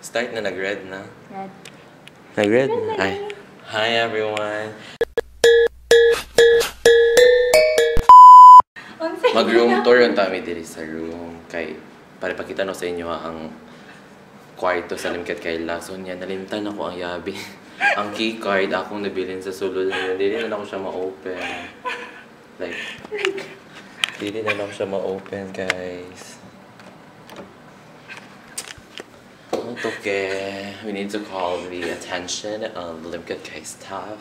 Start na, nag-red na. Red. Nag-red na? Ay. Hi everyone! Mag-room tour yung tami diri sa room. Kay, para pakita no sa inyo ang kwarto sa Limketkai Luxe. So niya, nalimtan ako ang yabi. Ang keycard akong nabilin sa sulod. Hindi na ako siya ma-open. Like, hindi na ako siya ma-open, guys. Okay, we need to call the attention of the Limketkai staff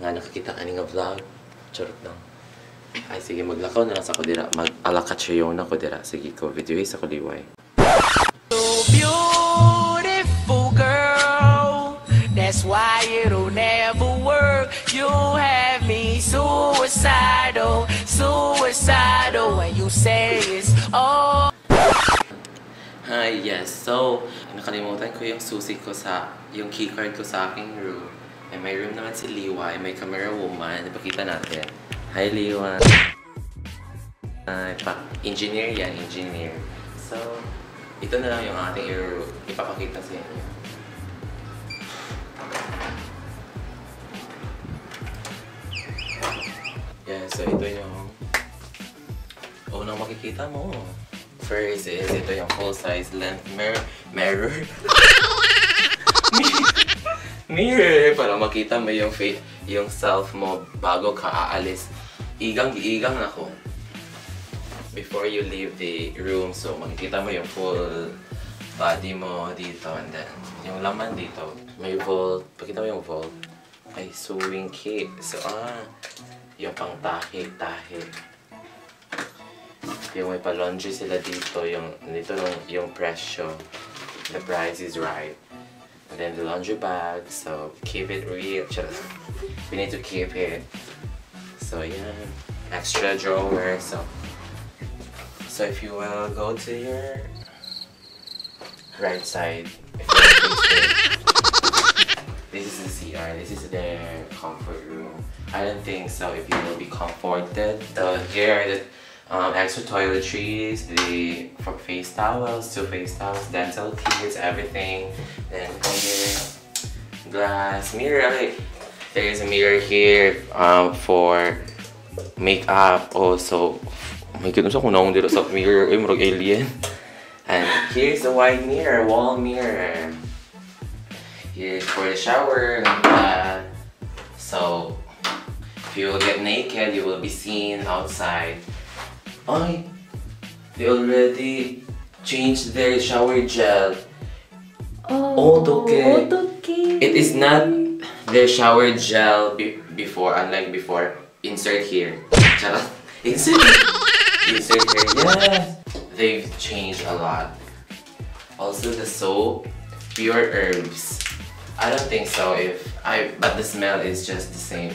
na nakakita ka nga vlog. Charot lang. Ay, sige, maglakaw na lang sa kodira. Mag-alakatsayaw na kodira. Sige ko, video sa kodiway. So beautiful girl, that's why it'll never work. You have me suicidal, suicidal when you say it's all. Hi, yes. So, nakalimutan ko yung susi ko sa, yung keycard ko sa aking room. Eh, may room naman si Liwa, may camera woman. Ipakita natin. Hi, Liwa. Engineer yan, engineer. So, ito na lang yung ating ipapakita sa inyo. Yeah, so ito yung unang makikita mo. First is ito yung full-size length mirror. Mirror! Para makita mo yung yung self mo bago ka aalis. Igang ako. Before you leave the room, so makikita mo yung full body mo dito, and then yung laman dito. May vault. Pakita mo yung vault. Ay, sewing kit. So, yung pang tahi. Yung may pa-laundry sila dito, yung presyo. The price is right. And then the laundry bag, so keep it real. We need to keep it. So yeah, extra drawer. So if you will go to your right side, this is the CR. This is their comfort room. I don't think so. If you will be comforted, here are the extra toiletries, the face towels, 2 face towels, dental kits, everything. Then here, glass mirror. There is a mirror here for makeup. Also, may ganun sa kunang dito sa mirror, murag alien. And here's the wide mirror, wall mirror. Here's for the shower. So, if you will get naked, you will be seen outside. Ay, they already changed their shower gel. Oh, okay. It is not their shower gel before, unlike before. Insert here. Insert here. Yes. They've changed a lot. Also the soap, pure herbs. I don't think so but the smell is just the same.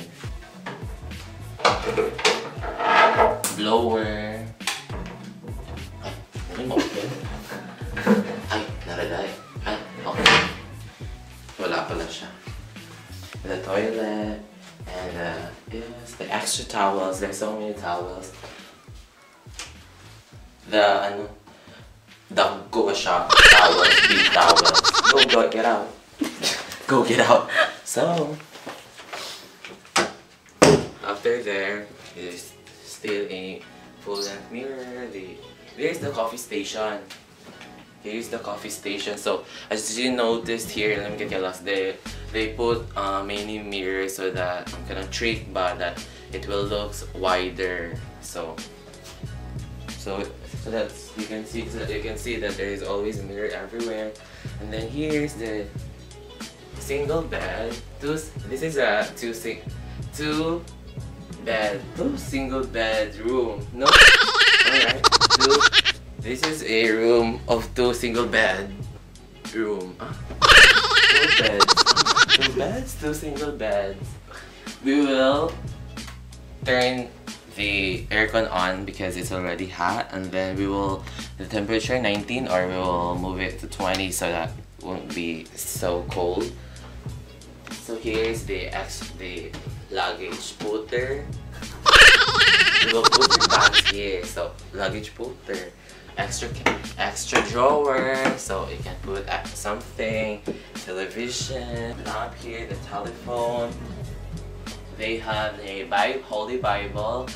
Blower. Ay, naraday. Ay, okay. Wala pala siya. The toilet, and yes, the extra towels. There's so many towels. The go shop towels, big towels. Go get out. Go get out. So, after there is still a full-length mirror. There's the coffee station. Here's the coffee station. So as you noticed here, let me get your last. They put many mirrors so that I'm gonna trick, but that it will look wider. So that's you can see that there is always a mirror everywhere. And then here's the single bed. This is a two single bed room. No? Alright. This is a room of 2 single bed room. 2 beds. 2 beds? 2 single beds. We will turn the aircon on because it's already hot, and then the temperature 19, or we will move it to 20 so that it won't be so cold. So here's the luggage putter. We will put your bags here. So luggage putter. extra drawer, so you can put something, television, lamp here, the telephone. They have a Holy Bible.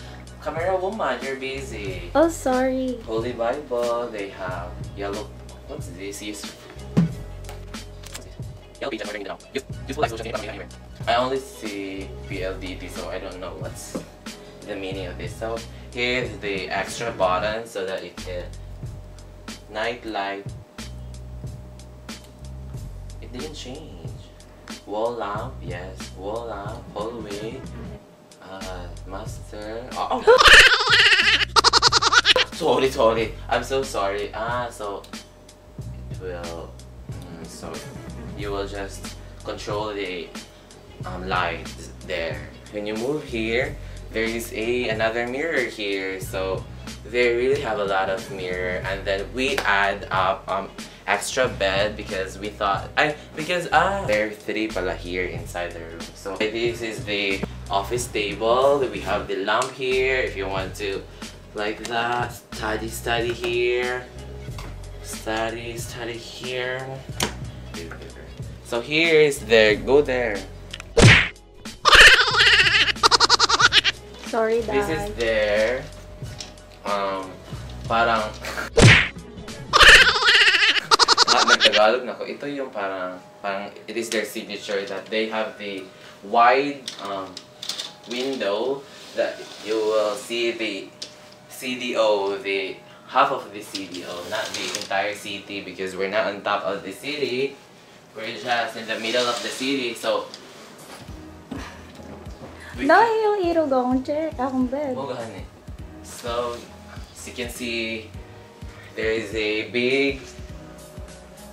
Camera woman, you're busy. Oh, sorry. Holy Bible. They have yellow. What's this? Yellow page. I'm ordering it now. Useful life social media anywhere. I only see PLDT, so I don't know what's the meaning of this. So here's the extra button so that you can night light. It didn't change. Wall lamp, yes. Wall lamp, hallway, master. Oh. Sorry. I'm so sorry. So it will. So you will just control the lights there. When you move here, there is another mirror here. So they really have a lot of mirror, and then we add up extra bed because we thought there are 3 pala here inside the room. So this is the office table. We have the lamp here if you want to like that. Study here. Study here. So here is go there. Sorry, Dad. This is there. Parang nagtagalog na ko. Ito yung parang it is their signature that they have the wide window that you will see the CDO, the half of the CDO, not the entire city, because we're not on top of the city. We're just in the middle of the city, so Dahil yung irog akong chair, akong bed. So, as you can see, there is a big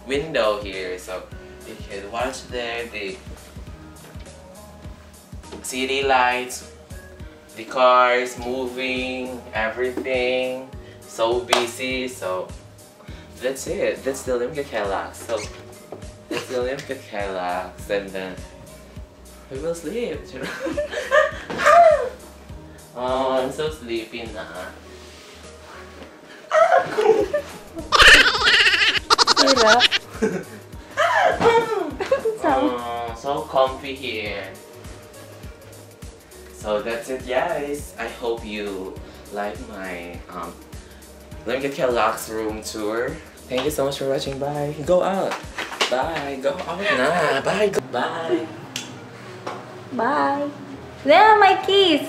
window here, so you can watch there the city lights, the cars moving, everything. So busy, so that's it. That's the Limketkai Luxe. So that's the Limketkai Luxe, and then we will sleep. Oh, I'm so sleepy na. So comfy here. So that's it, guys. I hope you like my Limketkai Luxe room tour. Thank you so much for watching. Bye. Go out. Bye. Go out na. Bye. Bye. Bye. There, my keys.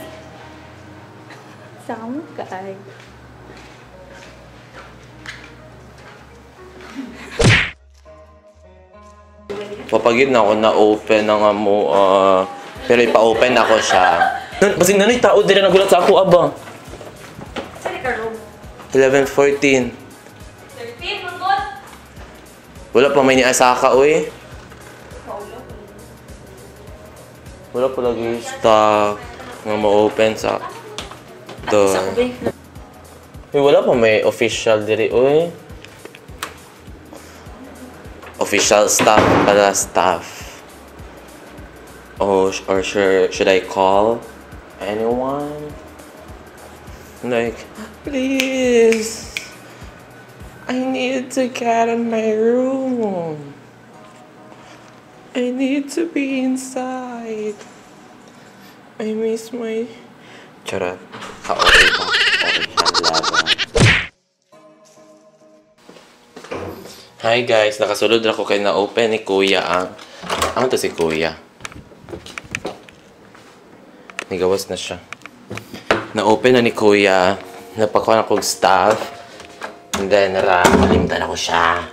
Some guy. Papagid na ako na-open ng amo. Pero ipa-open ako siya. Basing nanay tao din na nagulat sa ako, aba. Sorry ka, room. 11:14. 13, manggot. Wala pa may niasaka, uy. Wala pa lagi stock nga ma-open sa door. Uy, wala pa may official diri, uy. Official staff pala staff. Oh, or should I call anyone? Like, please, I need to get in my room. I need to be inside. I miss my... Charot. Ka-okay ba? Hi guys, nakasulod ako kay na-open ni Kuya ang... Ano to si Kuya? Nigawas na siya. Na-open na ni Kuya. Napakuha na kong stuff. And then, nakalimtan ako siya.